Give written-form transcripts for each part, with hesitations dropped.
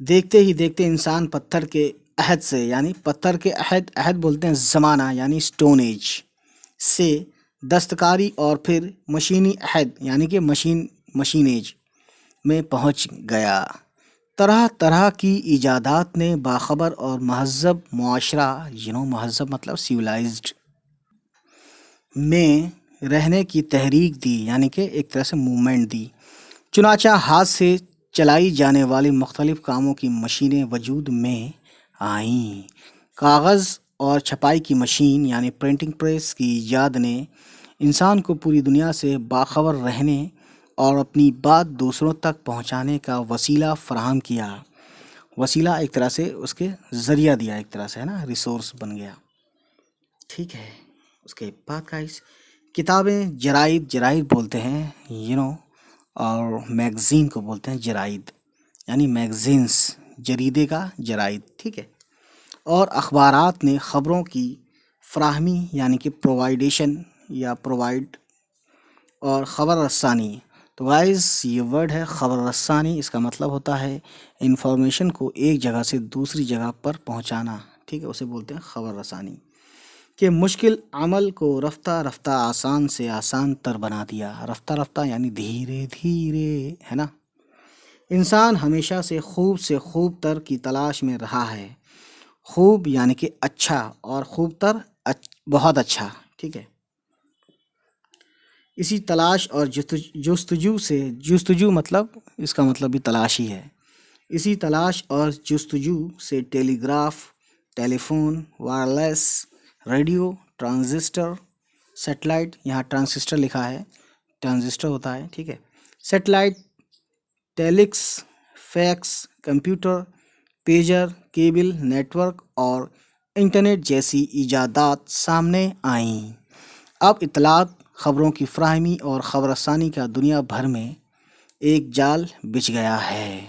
دیکھتے ہی دیکھتے انسان پتھر کے عہد سے، یعنی پتھر کے عہد بولتے ہیں زمانہ یعنی سٹون ایج سے، دستکاری اور پھر مشینی عہد یعنی کہ مشین ایج میں پہنچ گیا۔ طرح طرح کی ایجادات نے باخبر اور مہذب معاشرہ، مہذب مطلب سیولائزڈ، میں رہنے کی تحریک دی، یعنی کہ ایک طرح سے موومنٹ دی۔ چنانچہ ہاتھ سے چلائی جانے والی مختلف کاموں کی مشینیں وجود میں آئیں۔ کاغذ اور چھپائی کی مشین یعنی پرنٹنگ پریس کی ایجاد نے انسان کو پوری دنیا سے باخبر رہنے اور اپنی بات دوسروں تک پہنچانے کا وسیلہ فراہم کیا۔ وسیلہ ایک طرح سے اس کے ذریعہ دیا، ایک طرح سے ریسورس بن گیا۔ ٹھیک ہے، اس کے بعد گائز کتابیں، جرائد بولتے ہیں اور میگزین کو بولتے ہیں جرائد، یعنی میگزینس، جریدے کا جرائد، ٹھیک ہے۔ اور اخبارات نے خبروں کی فراہمی یعنی کہ پرووائڈیشن یا پرووائڈ، اور خبر رسانی۔ تو گائز یہ ورڈ ہے خبر رسانی، اس کا مطلب ہوتا ہے انفارمیشن کو ایک جگہ سے دوسری جگہ پر پہنچانا، ٹھیک ہے، اسے بولتے ہیں خبر رسانی، کہ مشکل عمل کو رفتہ رفتہ آسان سے آسان تر بنا دیا۔ رفتہ رفتہ یعنی دھیرے دھیرے، ہے نا۔ انسان ہمیشہ سے خوب تر کی تلاش میں رہا ہے۔ خوب یعنی کہ اچھا، اور خوب تر بہت اچھا، ٹھیک ہے۔ اسی تلاش اور جستجو مطلب اس کا مطلب بھی تلاش ہی ہے۔ اسی تلاش اور جستجو سے telegraph, telephone, wireless radio, transistor, satellite, یہاں ٹرانزسٹر لکھا ہے، ٹرانزسٹر ہوتا ہے، ٹھیک ہے، satellite, telex, fax, computer, pager, cable, network اور انٹرنیٹ جیسی ایجادات سامنے آئیں۔ اب اطلاعات، خبروں کی فراہمی اور خبر رسانی کا دنیا بھر میں ایک جال بچھ گیا ہے۔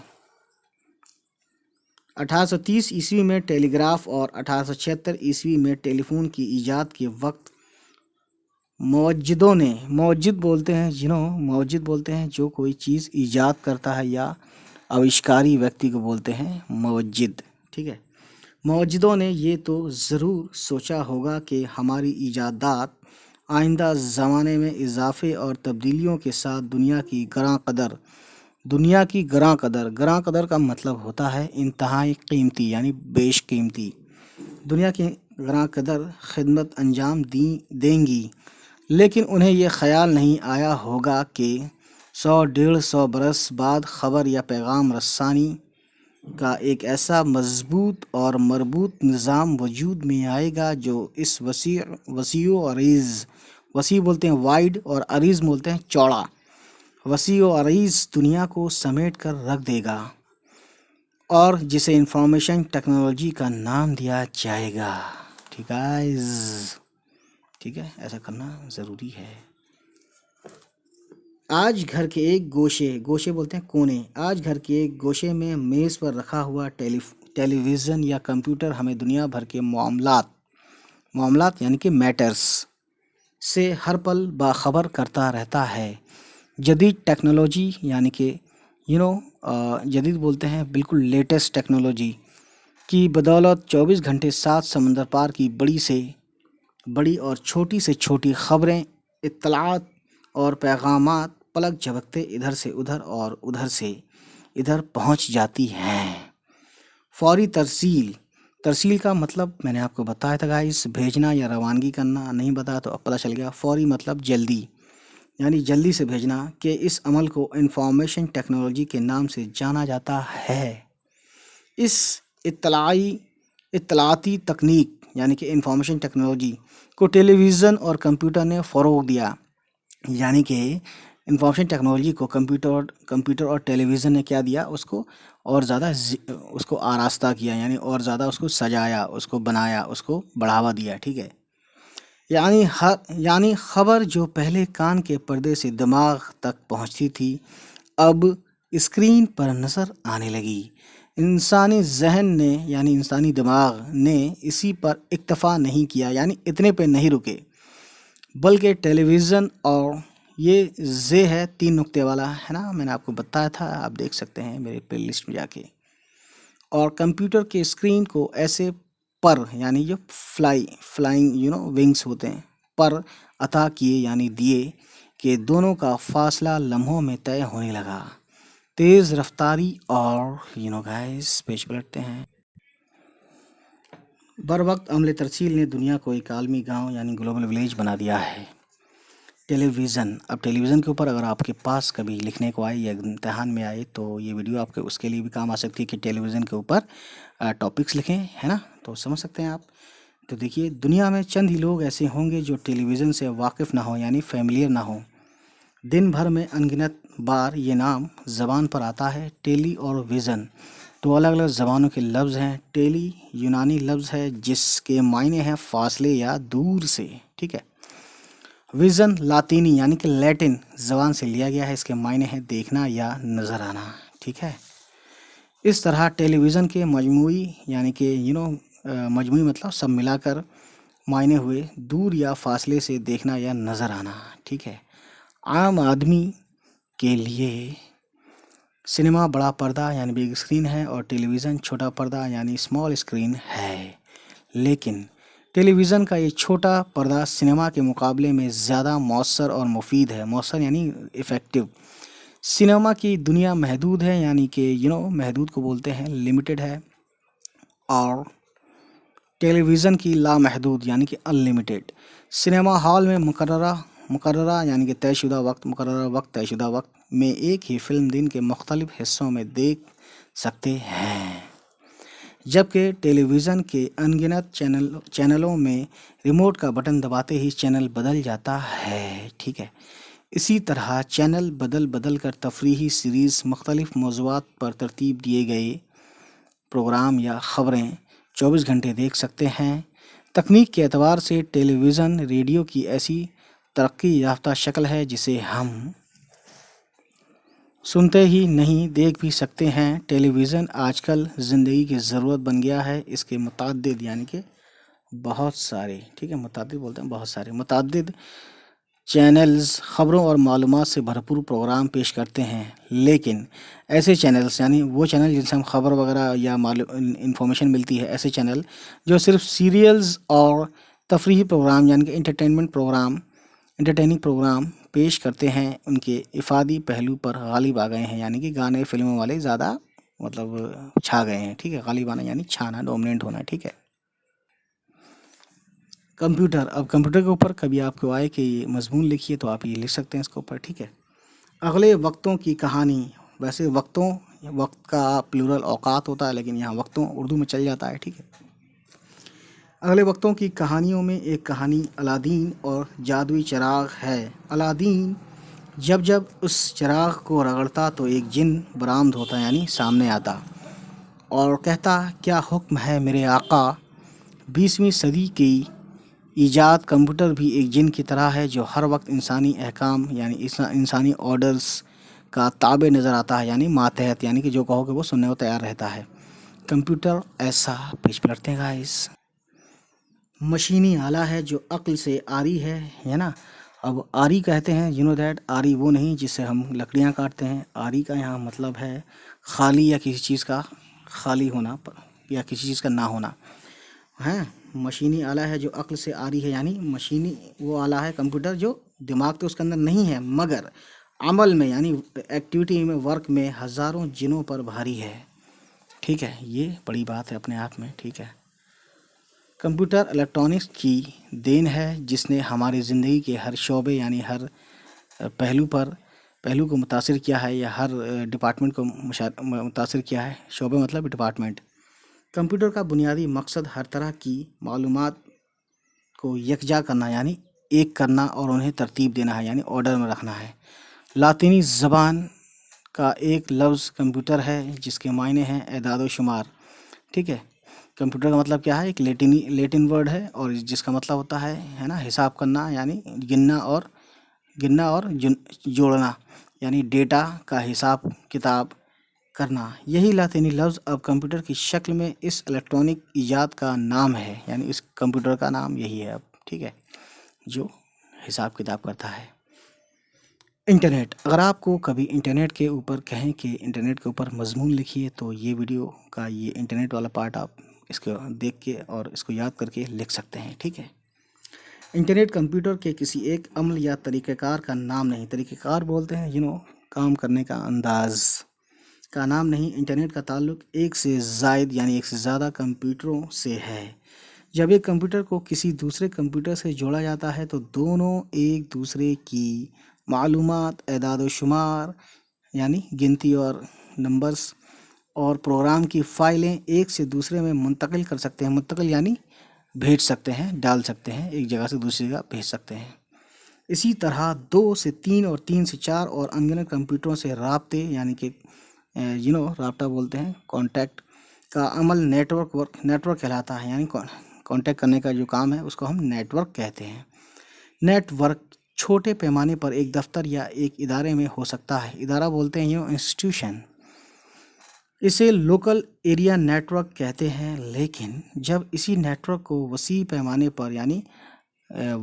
1830 عیسوی میں ٹیلی گراف اور 1876 عیسوی میں ٹیلی فون کی ایجاد کے وقت موجد بولتے ہیں جو کوئی چیز ایجاد کرتا ہے یا آوشکاری ویکتی کو بولتے ہیں موجد، ٹھیک ہے۔ موجدوں نے یہ تو ضرور سوچا ہوگا کہ ہماری ایجادات آئندہ زمانے میں اضافے اور تبدیلیوں کے ساتھ دنیا کی گراں قدر کا مطلب ہوتا ہے انتہائی قیمتی، یعنی بیش قیمتی، دنیا کی گراں قدر خدمت انجام دیں گی۔ لیکن انہیں یہ خیال نہیں آیا ہوگا کہ 100-150 برس بعد خبر یا پیغام رسانی کا ایک ایسا مضبوط اور مربوط نظام وجود میں آئے گا جو اس وسیع و عریض، وسیع بولتے ہیں وائڈ اور عریض بولتے ہیں چوڑا، وسیع و عریض دنیا کو سمیٹ کر رکھ دے گا، اور جسے انفارمیشن ٹیکنالوجی کا نام دیا جائے گا۔ ٹھیک ہے، ایسا کرنا ضروری ہے۔ آج گھر کے ایک گوشے بولتے ہیں کونے، آج گھر کے ایک گوشے میں میز پر رکھا ہوا ٹیلی ویژن یا کمپیوٹر ہمیں دنیا بھر کے معاملات یعنی کہ میٹرز سے ہر پل باخبر کرتا رہتا ہے۔ جدید ٹیکنالوجی یعنی کہ جدید بولتے ہیں بالکل لیٹسٹ ٹیکنالوجی کی بدولت 24 گھنٹے 7 سمندر پار کی بڑی سے بڑی اور چھوٹی سے چھوٹی خبریں، اطلاعات اور پیغامات پلک جھپکتے ادھر سے ادھر اور ادھر سے ادھر پہنچ جاتی ہیں۔ فوری ترسیل کا مطلب میں نے آپ کو بتایا تھا گائز، بھیجنا یا روانگی کرنا، نہیں بتایا تو اب پتہ چل گیا۔ فوری مطلب جلدی، یعنی جلدی سے بھیجنا، کہ اس عمل کو انفارمیشن ٹیکنالوجی کے نام سے جانا جاتا ہے۔ اس اطلاعاتی تکنیک یعنی کہ انفارمیشن ٹیکنالوجی کو ٹیلی ویژن اور کمپیوٹر نے فروغ دیا، یعنی کہ انفارمیشن ٹیکنالوجی کو کمپیوٹر اور ٹیلی ویژن نے کیا دیا، اس کو اور زیادہ اس کو آراستہ کیا، یعنی اور زیادہ اس کو سجایا، اس کو بنایا، اس کو بڑھاوا دیا، ٹھیک ہے۔ یعنی خبر جو پہلے کان کے پردے سے دماغ تک پہنچتی تھی اب اسکرین پر نظر آنے لگی۔ انسانی ذہن نے یعنی انسانی دماغ نے اسی پر اکتفا نہیں کیا، یعنی اتنے پہ نہیں رکے، بلکہ ٹیلی ویژن، اور یہ ہے 3 نقطے والا، ہے نا، میں نے آپ کو بتایا تھا، آپ دیکھ سکتے ہیں میرے پلے لسٹ میں جا کے۔ اور کمپیوٹر کے اسکرین کو ایسے پر یعنی جو فلائنگ ونگس ہوتے ہیں پر عطا کیے یعنی دیے کہ دونوں کا فاصلہ لمحوں میں طے ہونے لگا. تیز رفتاری اور گائز پیش پلٹتے ہیں. بر وقت عمل ترسیل نے دنیا کو ایک عالمی گاؤں یعنی گلوبل ولیج بنا دیا ہے. ٹیلی ویژن. اب ٹیلی ویژن کے اوپر اگر آپ کے پاس کبھی لکھنے کو آئے یا امتحان میں آئے تو یہ ویڈیو آپ کے اس کے لیے بھی کام آ سکتی ہے کہ ٹیلی ویژن کے اوپر ٹاپکس لکھیں، ہے نا، تو سمجھ سکتے ہیں آپ. تو دیکھیے، دنیا میں چند ہی لوگ ایسے ہوں گے جو ٹیلی ویژن سے واقف نہ ہوں یعنی فیملیئر نہ ہوں. دن بھر میں انگنت بار یہ نام زبان پر آتا ہے. ٹیلی اور ویژن دو الگ الگ زبانوں کے لفظ ہیں. ٹیلی یونانی لفظ ہے جس کے معنی ہیں فاصلے یا دور سے، ٹھیک ہے. ویژن لاطینی یعنی کہ لیٹن زبان سے لیا گیا ہے. اس کے معنی ہیں دیکھنا یا نظر آنا، ٹھیک ہے. اس طرح ٹیلی ویژن کے مجموعی یعنی کہ مجموعی مطلب سب ملا کر معنی ہوئے دور یا فاصلے سے دیکھنا یا نظر آنا، ٹھیک ہے. عام آدمی کے لیے سنیما بڑا پردہ یعنی بگ اسکرین ہے اور ٹیلی ویژن چھوٹا پردہ یعنی اسمال اسکرین ہے. لیکن ٹیلی ویژن کا یہ چھوٹا پردہ سنیما کے مقابلے میں زیادہ مؤثر اور مفید ہے. مؤثر یعنی افیکٹو. سنیما کی دنیا محدود ہے یعنی کہ محدود کو بولتے ہیں لمیٹڈ ہے، اور ٹیلی ویژن کی لامحدود یعنی کہ ان لمیٹڈ. سنیما ہال میں مقررہ یعنی کہ مقررہ وقت طے شدہ وقت میں ایک ہی فلم دن کے مختلف حصوں میں دیکھ سکتے ہیں، جبکہ ٹیلی ویژن کے انگنت چینلوں میں ریموٹ کا بٹن دباتے ہی چینل بدل جاتا ہے، ٹھیک ہے. اسی طرح چینل بدل کر تفریحی سیریز، مختلف موضوعات پر ترتیب دیے گئے پروگرام یا خبریں 24 گھنٹے دیکھ سکتے ہیں. تکنیک کے اعتبار سے ٹیلی ویژن ریڈیو کی ایسی ترقی یافتہ شکل ہے جسے ہم سنتے ہی نہیں دیکھ بھی سکتے ہیں. ٹیلی ویژن آج کل زندگی کی ضرورت بن گیا ہے. اس کے متعدد یعنی کہ بہت سارے، ٹھیک ہے، متعدد بولتے ہیں بہت سارے متعدد چینلز خبروں اور معلومات سے بھرپور پروگرام پیش کرتے ہیں. لیکن ایسے چینلز یعنی وہ چینل جن سے ہم خبر وغیرہ یا انفارمیشن ملتی ہے، ایسے چینل جو صرف سیریلز اور تفریحی پروگرام یعنی کہ انٹرٹیننگ پروگرام پیش کرتے ہیں، ان کے افادی پہلو پر غالب آ گئے ہیں. یعنی کہ گانے فلموں والے زیادہ چھا گئے ہیں، ٹھیک ہے. غالب آنا یعنی چھانا، ڈومیننٹ ہونا، ٹھیک ہے. کمپیوٹر. اب کمپیوٹر کے اوپر کبھی آپ کو آئے کہ یہ مضمون لکھیے تو آپ یہ لکھ سکتے ہیں اس کے اوپر، ٹھیک ہے. اگلے وقتوں کی کہانی. ویسے وقت کا پلورل اوقات ہوتا ہے، لیکن یہاں وقتوں اردو میں چل جاتا ہے، ٹھیک ہے. اگلے وقتوں کی کہانیوں میں ایک کہانی الادین اور جادوئی چراغ ہے. الادین جب اس چراغ کو رگڑتا تو ایک جن برآمد ہوتا یعنی سامنے آتا اور کہتا، کیا حکم ہے میرے آقا. 20ویں صدی کی ایجاد کمپیوٹر بھی ایک جن کی طرح ہے جو ہر وقت انسانی احکام یعنی انسانی آرڈرز کا تابع نظر آتا ہے یعنی ماتحت، یعنی کہ جو کہو کہ وہ سننے کو تیار رہتا ہے. کمپیوٹر ایسا پیش پلٹتے ہیں گائز. مشینی آلہ ہے جو عقل سے آری ہے نا. اب آری کہتے ہیں دیٹ آری وہ نہیں جس سے ہم لکڑیاں کاٹتے ہیں. آری کا یہاں مطلب ہے خالی یا کسی چیز کا خالی ہونا یا کسی چیز کا نہ ہونا ہے. مشینی آلہ ہے جو عقل سے آری ہے یعنی مشینی وہ آلہ ہے کمپیوٹر جو دماغ تو اس کے اندر نہیں ہے مگر عمل میں یعنی ایکٹیویٹی میں، ورک میں ہزاروں جنوں پر بھاری ہے، ٹھیک ہے. یہ بڑی بات ہے اپنے آپ میں، ٹھیک ہے. کمپیوٹر الیکٹرانکس کی دین ہے جس نے ہماری زندگی کے ہر شعبے یعنی ہر پہلو کو متاثر کیا ہے یا ہر ڈپارٹمنٹ کو متاثر کیا ہے. شعبے مطلب ڈپارٹمنٹ. کمپیوٹر کا بنیادی مقصد ہر طرح کی معلومات کو یکجا کرنا یعنی ایک کرنا اور انہیں ترتیب دینا ہے یعنی آرڈر میں رکھنا ہے. لاطینی زبان کا ایک لفظ کمپیوٹر ہے جس کے معنی ہیں اعداد و شمار، ٹھیک ہے. کمپیوٹر کا مطلب کیا ہے؟ ایک لیٹن ورڈ ہے اور جس کا مطلب ہوتا ہے نا حساب کرنا یعنی گننا اور جوڑنا یعنی ڈیٹا کا حساب کتاب کرنا. یہی لاطینی لفظ اب کمپیوٹر کی شکل میں اس الیکٹرانک ایجاد کا نام ہے یعنی اس کمپیوٹر کا نام یہی ہے اب، ٹھیک ہے، جو حساب کتاب کرتا ہے. انٹرنیٹ، اگر آپ کو کبھی انٹرنیٹ کے اوپر کہیں کہ انٹرنیٹ کے اوپر مضمون لکھیے تو یہ ویڈیو کا یہ انٹرنیٹ والا پارٹ آپ اس کو دیکھ کے اور اس کو یاد کر کے لکھ سکتے ہیں، ٹھیک ہے۔ انٹرنیٹ کمپیوٹر کے کسی ایک عمل یا طریقہ کار کا نام نہیں، طریقہ کار بولتے ہیں کام کرنے کا انداز کا نام نہیں۔ انٹرنیٹ کا تعلق ایک سے زائد یعنی ایک سے زیادہ کمپیوٹروں سے ہے۔ جب ایک کمپیوٹر کو کسی دوسرے کمپیوٹر سے جوڑا جاتا ہے تو دونوں ایک دوسرے کی معلومات، اعداد و شمار یعنی گنتی اور نمبرز اور پروگرام کی فائلیں ایک سے دوسرے میں منتقل کر سکتے ہیں۔ منتقل یعنی بھیج سکتے ہیں، ڈال سکتے ہیں، ایک جگہ سے دوسری جگہ بھیج سکتے ہیں۔ اسی طرح 2 سے 3 اور 3 سے 4 اور انگنت کمپیوٹروں سے رابطے یعنی کہ رابطہ بولتے ہیں، کانٹیکٹ کا عمل نیٹ ورک کہلاتا ہے، یعنی کانٹیکٹ کرنے کا جو کام ہے اس کو ہم نیٹ ورک کہتے ہیں۔ نیٹ ورک چھوٹے پیمانے پر ایک دفتر یا ایک ادارے میں ہو سکتا ہے، ادارہ بولتے ہیں انسٹیٹیوشن، اسے لوکل ایریا نیٹ ورک کہتے ہیں۔ لیکن جب اسی نیٹ ورک کو وسیع پیمانے پر یعنی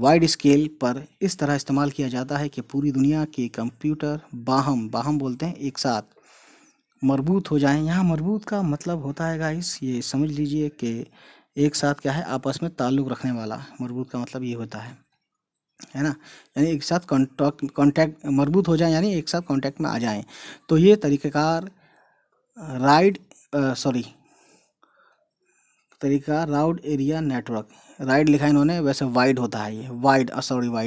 وائڈ اسکیل پر اس طرح استعمال کیا جاتا ہے کہ پوری دنیا کے کمپیوٹر باہم بولتے ہیں ایک ساتھ مربوط ہو جائیں۔ یہاں مربوط کا مطلب ہوتا ہے گائس، یہ سمجھ لیجئے کہ ایک ساتھ کیا ہے، آپس میں تعلق رکھنے والا۔ مربوط کا مطلب یہ ہوتا ہے نا، یعنی ایک ساتھ کانٹیکٹ مربوط ہو جائیں یعنی ایک ساتھ کانٹیکٹ میں آ جائیں۔ تو یہ طریقہ کار راؤڈ ایریا نیٹ ورک، رائڈ لکھا ہے انہوں نے، ویسے وائڈ ہوتا ہے، یہ وائڈ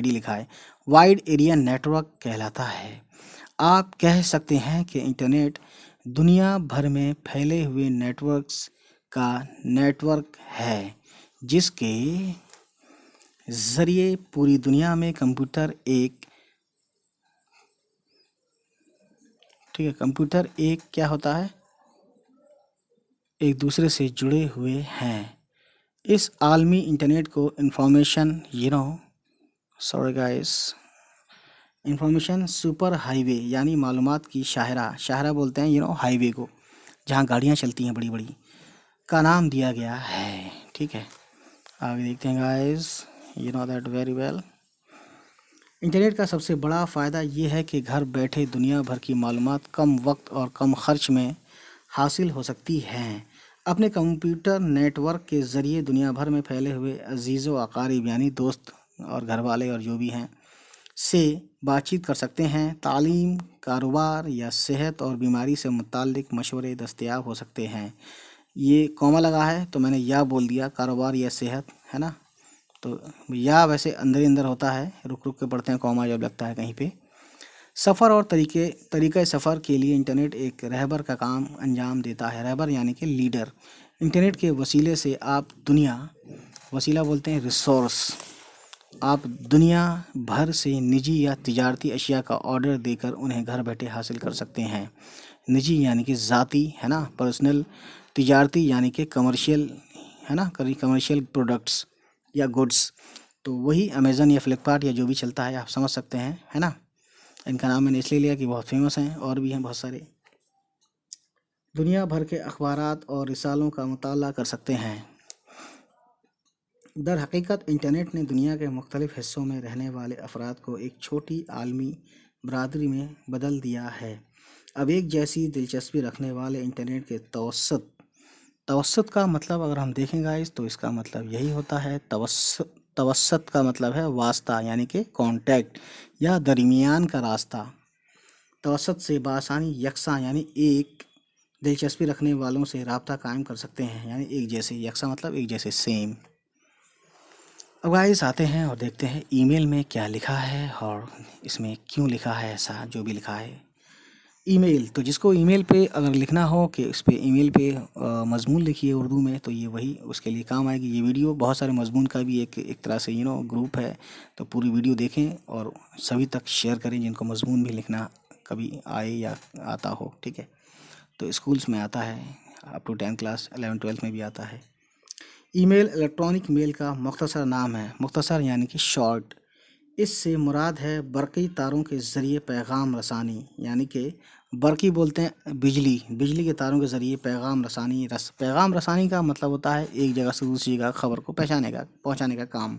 ہی لکھا ہے، وائڈ ایریا نیٹ ورک کہلاتا ہے۔ آپ کہہ سکتے ہیں کہ انٹرنیٹ دنیا بھر میں پھیلے ہوئے نیٹ ورکس کا نیٹ ورک ہے، جس کے ذریعے پوری دنیا میں کمپیوٹر کیا ہوتا ہے، ایک دوسرے سے جڑے ہوئے ہیں۔ اس عالمی انٹرنیٹ کو انفارمیشن سپر ہائی وے یعنی معلومات کی شاہراہ بولتے ہیں ہائی وے کو، جہاں گاڑیاں چلتی ہیں بڑی بڑی، کا نام دیا گیا ہے، ٹھیک ہے۔ آگے دیکھتے ہیں guys, that very well. Internet کا سب سے بڑا فائدہ یہ ہے کہ گھر بیٹھے دنیا بھر کی معلومات کم وقت اور کم خرچ میں حاصل ہو سکتی ہیں۔ اپنے کمپیوٹر نیٹ ورک کے ذریعے دنیا بھر میں پھیلے ہوئے عزیز و اقارب یعنی دوست اور گھر والے اور جو بھی ہیں سے بات چیت کر سکتے ہیں۔ تعلیم، کاروبار یا صحت اور بیماری سے متعلق مشورے دستیاب ہو سکتے ہیں۔ یہ کوما لگا ہے تو میں نے یا بول دیا، کاروبار یا صحت، ہے نا، تو یا ویسے اندر ہوتا ہے، رک کے پڑھتے ہیں کوما جب لگتا ہے کہیں پہ۔ سفر اور طریقہ سفر کے لیے انٹرنیٹ ایک رہبر کا کام انجام دیتا ہے۔ رہبر یعنی کہ لیڈر۔ انٹرنیٹ کے وسیلے سے آپ وسیلہ بولتے ہیں ریسورس، آپ دنیا بھر سے نجی یا تجارتی اشیاء کا آرڈر دے کر انہیں گھر بیٹھے حاصل کر سکتے ہیں۔ نجی یعنی کہ ذاتی، ہے نا، پرسنل۔ تجارتی یعنی کہ کمرشیل، ہے نا، کمرشیل پروڈکٹس یا گڈس، تو وہی امیزن یا فلپکارٹ یا جو بھی چلتا ہے آپ سمجھ سکتے ہیں، ہے نا۔ ان کا نام میں نے اس لیے لیا کہ بہت فیمس ہیں، اور بھی ہیں بہت سارے۔ دنیا بھر کے اخبارات اور رسالوں کا مطالعہ کر سکتے ہیں۔ در حقیقت انٹرنیٹ نے دنیا کے مختلف حصوں میں رہنے والے افراد کو ایک چھوٹی عالمی برادری میں بدل دیا ہے۔ اب ایک جیسی دلچسپی رکھنے والے انٹرنیٹ کے توسط کا مطلب اگر ہم دیکھیں گائز تو اس کا مطلب یہی ہوتا ہے، توسط کا مطلب ہے واسطہ یعنی کہ کانٹیکٹ یا درمیان کا راستہ۔ توسط سے بآسانی یکساں یعنی ایک دلچسپی رکھنے والوں سے رابطہ قائم کر سکتے ہیں، یعنی ایک جیسے، یکساں مطلب ایک جیسے، سیم۔ اب گائز آتے ہیں اور دیکھتے ہیں ای میل میں کیا لکھا ہے اور اس میں کیوں لکھا ہے ایسا جو بھی لکھا ہے۔ ای میل، تو جس کو ای میل پہ اگر لکھنا ہو کہ اس پہ ای میل پہ مضمون لکھیے اردو میں، تو یہ وہی اس کے لیے کام آئے گی۔ یہ ویڈیو بہت سارے مضمون کا بھی ایک طرح سے گروپ ہے، تو پوری ویڈیو دیکھیں اور سبھی تک شیئر کریں جن کو مضمون بھی لکھنا کبھی آئے یا آتا ہو، ٹھیک ہے۔ تو اسکولس میں آتا ہے، اپ ٹو 10 کلاس، 11 12 میں بھی آتا ہے۔ ای میل الیکٹرانک میل کا مختصر نام ہے، مختصر یعنی کہ شارٹ۔ اس سے مراد ہے برقی تاروں کے ذریعے پیغام رسانی، یعنی کہ برقی بولتے ہیں بجلی کے تاروں کے ذریعے پیغام رسانی۔ پیغام رسانی کا مطلب ہوتا ہے ایک جگہ سے دوسری جگہ خبر کو پہنچانے کا کام۔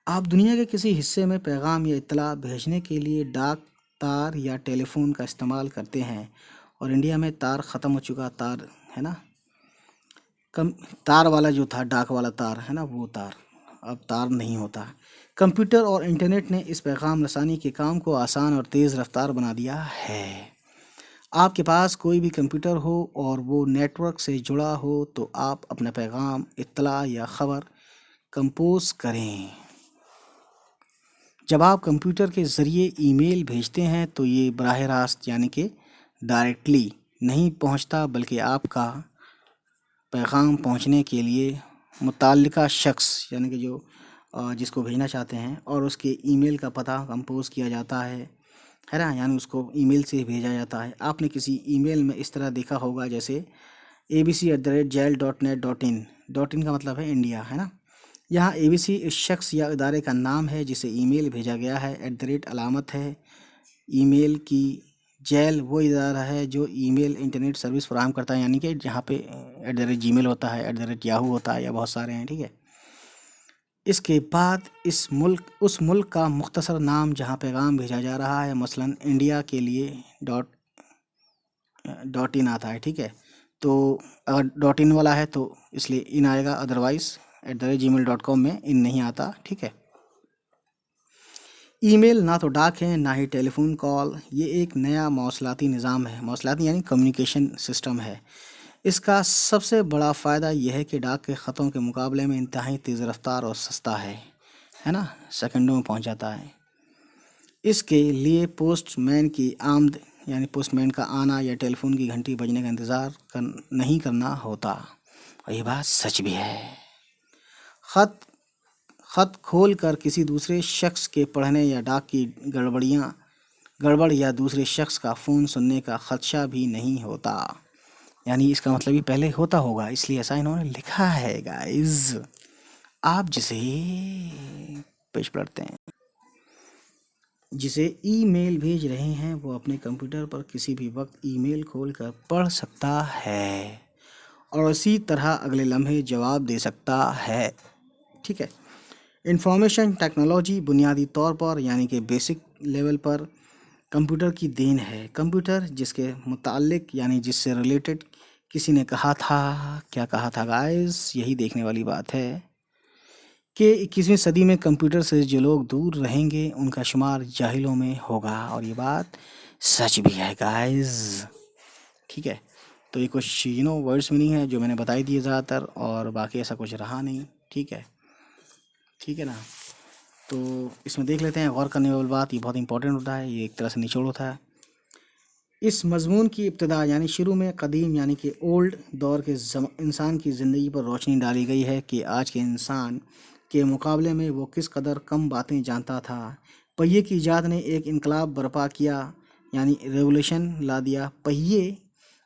آپ دنیا کے کسی حصے میں پیغام یا اطلاع بھیجنے کے لیے ڈاک تار یا ٹیلی فون کا استعمال کرتے ہیں، اور انڈیا میں تار ختم ہو چکا، تار ہے نا، تار والا جو تھا، ڈاک والا تار ہے نا، وہ تار اب تار نہیں ہوتا۔ کمپیوٹر اور انٹرنیٹ نے اس پیغام رسانی کے کام کو آسان اور تیز رفتار بنا دیا ہے۔ آپ کے پاس کوئی بھی کمپیوٹر ہو اور وہ نیٹ ورک سے جڑا ہو تو آپ اپنا پیغام، اطلاع یا خبر کمپوز کریں۔ جب آپ کمپیوٹر کے ذریعے ای میل بھیجتے ہیں تو یہ براہ راست یعنی کہ ڈائریکٹلی نہیں پہنچتا، بلکہ آپ کا پیغام پہنچنے کے لیے متعلقہ شخص یعنی کہ جو جس کو بھیجنا چاہتے ہیں، اور اس کے ای میل کا پتہ کمپوز کیا جاتا ہے نا، یعنی اس کو ای میل سے بھیجا جاتا ہے۔ آپ نے کسی ای میل میں اس طرح دیکھا ہوگا جیسے abc@jail.net.in، ڈاٹ ان کا مطلب ہے انڈیا ہے نا، یہاں ABC اس شخص یا ادارے کا نام ہے جسے ای میل بھیجا گیا ہے، علامت ہے ای میل کی، جیل وہ ادارہ ہے جو ای میل انٹرنیٹ سروس فراہم کرتا ہے، یعنی کہ جہاں پہ @gmail ہوتا ہے، @yahoo ہوتا ہے، یا بہت سارے ہیں، ٹھیک ہے۔ اس کے بعد اس ملک کا مختصر نام جہاں پیغام بھیجا جا رہا ہے، مثلا انڈیا کے لیے ڈاٹ ان آتا ہے، ٹھیک ہے، تو اگر ڈاٹ ان والا ہے تو اس لیے ان آئے گا، ادروائز @gmail.com میں ان نہیں آتا، ٹھیک ہے۔ ای میل نہ تو ڈاک ہے نہ ہی ٹیلی فون کال، یہ ایک نیا مواصلاتی نظام ہے، مواصلاتی یعنی کمیونیکیشن سسٹم ہے۔ اس کا سب سے بڑا فائدہ یہ ہے کہ ڈاک کے خطوں کے مقابلے میں انتہائی تیز رفتار اور سستا ہے نا، سیکنڈوں میں پہنچ جاتا ہے۔ اس کے لیے پوسٹ مین کی آمد یعنی پوسٹ مین کا آنا یا ٹیلی فون کی گھنٹی بجنے کا انتظار نہیں کرنا ہوتا، اور یہ بات سچ بھی ہے۔ خط کھول کر کسی دوسرے شخص کے پڑھنے یا ڈاک کی گڑبڑ یا دوسرے شخص کا فون سننے کا خدشہ بھی نہیں ہوتا، یعنی اس کا مطلب ہی پہلے ہوتا ہوگا، اس لیے ایسا انہوں نے لکھا ہے گائز۔ آپ جسے پیش پڑھتے ہیں، جسے ای میل بھیج رہے ہیں وہ اپنے کمپیوٹر پر کسی بھی وقت ای میل کھول کر پڑھ سکتا ہے اور اسی طرح اگلے لمحے جواب دے سکتا ہے، ٹھیک ہے۔ انفارمیشن ٹیکنالوجی بنیادی طور پر یعنی کہ بیسک لیول پر کمپیوٹر کی دین ہے۔ کمپیوٹر جس کے متعلق یعنی جس سے ریلیٹڈ کسی نے کہا تھا، کیا کہا تھا گائز، یہی دیکھنے والی بات ہے کہ 21ویں صدی میں کمپیوٹر سے جو لوگ دور رہیں گے ان کا شمار جاہلوں میں ہوگا، اور یہ بات سچ بھی ہے گائز، ٹھیک ہے۔ تو یہ کچھ ورڈس میننگ ہے جو میں نے بتائی دیے زیادہ تر، اور باقی ایسا کچھ رہا نہیں، ٹھیک ہے نا۔ تو اس میں دیکھ لیتے ہیں، غور کرنے والی بات، یہ بہت امپورٹنٹ ہوتا ہے، یہ ایک طرح سے نچوڑ ہوتا ہے۔ اس مضمون کی ابتدا یعنی شروع میں قدیم یعنی کہ اولڈ دور کے انسان کی زندگی پر روشنی ڈالی گئی ہے کہ آج کے انسان کے مقابلے میں وہ کس قدر کم باتیں جانتا تھا۔ پہیے کی ایجاد نے ایک انقلاب برپا کیا، یعنی ریولوشن لا دیا۔ پہیے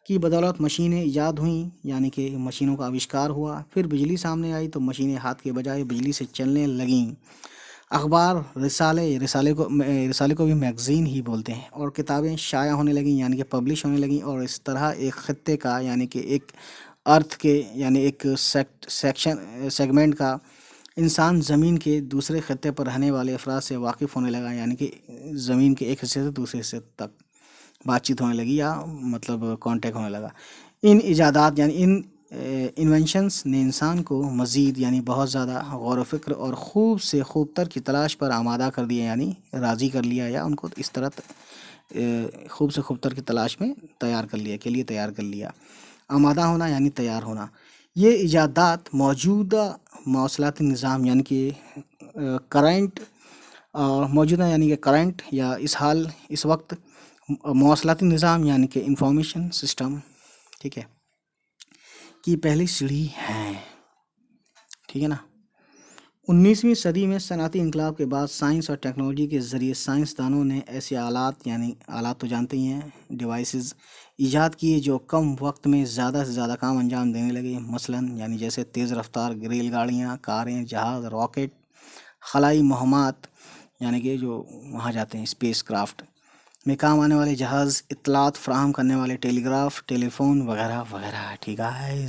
کی بدولت مشینیں ایجاد ہوئیں، یعنی کہ مشینوں کا آوشکار ہوا۔ پھر بجلی سامنے آئی تو مشینیں ہاتھ کے بجائے بجلی سے چلنے لگیں۔ اخبار، رسالے کو بھی میگزین ہی بولتے ہیں، اور کتابیں شائع ہونے لگیں یعنی کہ پبلش ہونے لگیں، اور اس طرح ایک خطے کا یعنی کہ ایک ارتھ کے یعنی ایک سیگمنٹ کا انسان زمین کے دوسرے خطے پر رہنے والے افراد سے واقف ہونے لگا، یعنی کہ زمین کے ایک حصے سے دوسرے حصے تک بات چیت ہونے لگی، یا مطلب کانٹیکٹ ہونے لگا۔ ان ایجادات یعنی ان انوینشنز نے انسان کو مزید یعنی بہت زیادہ غور و فکر اور خوب سے خوب تر کی تلاش پر آمادہ کر دیا، یعنی راضی کر لیا، یا ان کو اس طرح خوب سے خوب تر کی تلاش میں تیار کر لیا۔ آمادہ ہونا یعنی تیار ہونا۔ یہ ایجادات موجودہ مواصلاتی نظام یعنی کہ کرنٹ یا اس وقت مواصلاتی نظام یعنی کہ انفارمیشن سسٹم، ٹھیک ہے، کی پہلی سیڑھی ہیں، ٹھیک ہے نا۔ 19ویں صدی میں صنعتی انقلاب کے بعد سائنس اور ٹیکنالوجی کے ذریعے سائنسدانوں نے ایسے آلات یعنی آلات تو جانتے ہی ہیں، ڈیوائسز ایجاد کیے جو کم وقت میں زیادہ سے زیادہ کام انجام دینے لگے، مثلاً یعنی جیسے تیز رفتار ریل گاڑیاں، کاریں، جہاز، راکٹ، خلائی مہمات یعنی کہ جو وہاں جاتے ہیں اسپیس کرافٹ میں کام آنے والے جہاز، اطلاعات فراہم کرنے والے ٹیلی گراف، ٹیلی فون وغیرہ وغیرہ، ٹھیک ہے۔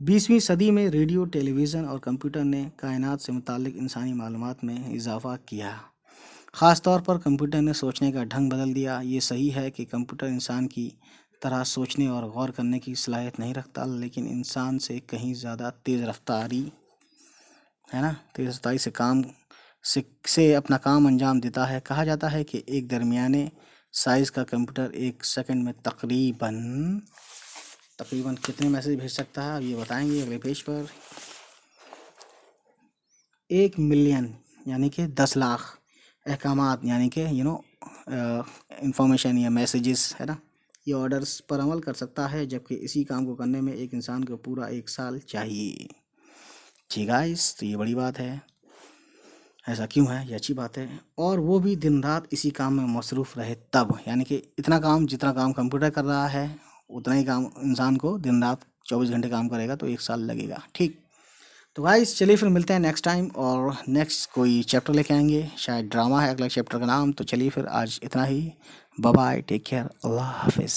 20ویں صدی میں ریڈیو، ٹیلی ویژن اور کمپیوٹر نے کائنات سے متعلق انسانی معلومات میں اضافہ کیا۔ خاص طور پر کمپیوٹر نے سوچنے کا ڈھنگ بدل دیا۔ یہ صحیح ہے کہ کمپیوٹر انسان کی طرح سوچنے اور غور کرنے کی صلاحیت نہیں رکھتا، لیکن انسان سے کہیں زیادہ تیز رفتاری تیز رفتاری سے اپنا کام انجام دیتا ہے۔ کہا جاتا ہے کہ ایک درمیانے سائز کا کمپیوٹر ایک سیکنڈ میں تقریباً کتنے میسج بھیج سکتا ہے، اب یہ بتائیں گے اگلے پیج پر۔ 1 ملین یعنی کہ 10 لاکھ احکامات یعنی کہ انفارمیشن یا میسیجز یہ آرڈرز پر عمل کر سکتا ہے، جبکہ اسی کام کو کرنے میں ایک انسان کو پورا 1 سال چاہیے۔ ٹھیک گائز، تو یہ بڑی بات ہے۔ ایسا کیوں ہے؟ یہ اچھی بات ہے، اور وہ بھی دن رات اسی کام میں مصروف رہے تب، یعنی کہ جتنا کام کمپیوٹر کر رہا ہے اتنا ہی کام انسان کو دن رات 24 گھنٹے کام کرے گا تو 1 سال لگے گا۔ ٹھیک، تو گائز چلیے پھر ملتے ہیں نیکسٹ ٹائم، اور نیکسٹ کوئی چیپٹر لے کے آئیں گے، شاید ڈرامہ ہے اگلا چیپٹر کا نام۔ تو چلیے پھر آج اتنا ہی، بائے بائے، ٹیک کیئر، اللہ حافظ۔